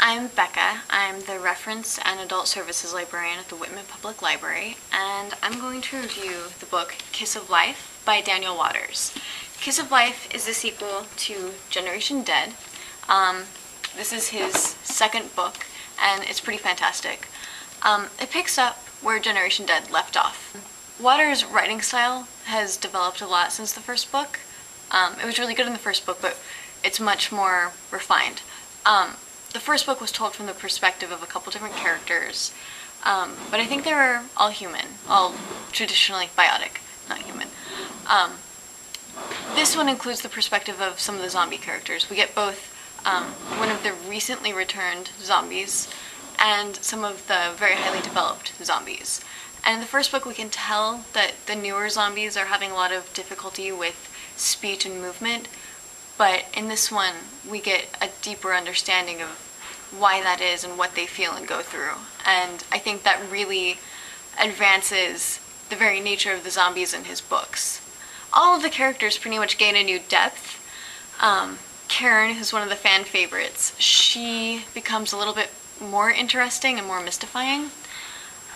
I'm Becca. I'm the Reference and Adult Services Librarian at the Whitman Public Library, and I'm going to review the book Kiss of Life by Daniel Waters. Kiss of Life is the sequel to Generation Dead. This is his second book, and it's pretty fantastic. It picks up where Generation Dead left off. Waters' writing style has developed a lot since the first book. It was really good in the first book, but it's much more refined. The first book was told from the perspective of a couple different characters, but I think they were all human, all traditionally biotic, not human. This one includes the perspective of some of the zombie characters. We get both one of the recently returned zombies and some of the very highly developed zombies. And in the first book we can tell that the newer zombies are having a lot of difficulty with speech and movement, but in this one we get a deeper understanding of why that is and what they feel and go through. And I think that really advances the very nature of the zombies in his books. All of the characters pretty much gain a new depth. Karen, who's one of the fan favorites, she becomes a little bit more interesting and more mystifying.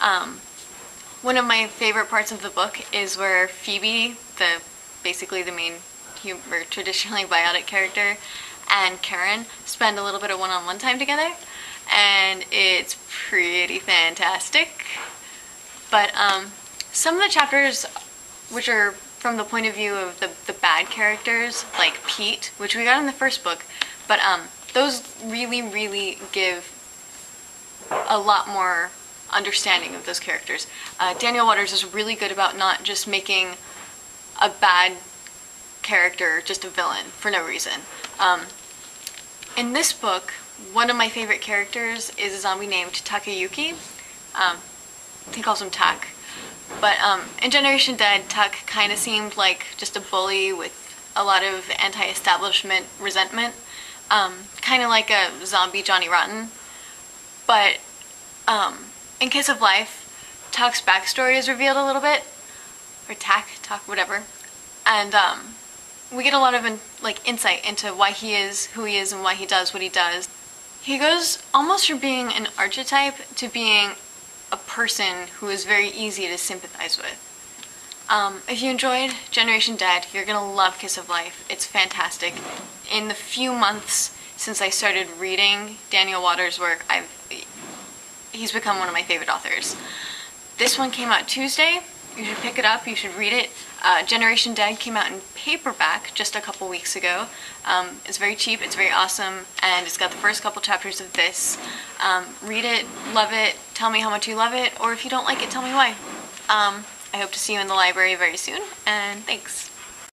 One of my favorite parts of the book is where Phoebe, basically the main traditionally biotic character, and Karen spend a little bit of one-on-one time together, and it's pretty fantastic. But some of the chapters which are from the point of view of the bad characters, like Pete, which we got in the first book, but those really give a lot more understanding of those characters. Daniel Waters is really good about not just making a bad character just a villain for no reason. In this book, one of my favorite characters is a zombie named Takayuki. He calls him Tak. But in Generation Dead, Tak kind of seemed like just a bully with a lot of anti-establishment resentment. Kind of like a zombie Johnny Rotten. But in Kiss of Life, Tak's backstory is revealed a little bit. Or Tak, whatever. And we get a lot of insight into why he is who he is and why he does what he does. He goes almost from being an archetype to being a person who is very easy to sympathize with. If you enjoyed Generation Dead, you're gonna love Kiss of Life. It's fantastic. In the few months since I started reading Daniel Waters' work, he's become one of my favorite authors. This one came out Tuesday. You should pick it up, you should read it. Generation Dead came out in paperback just a couple weeks ago. It's very cheap, it's very awesome, and it's got the first couple chapters of this. Read it, love it, tell me how much you love it, or if you don't like it, tell me why. I hope to see you in the library very soon, and thanks.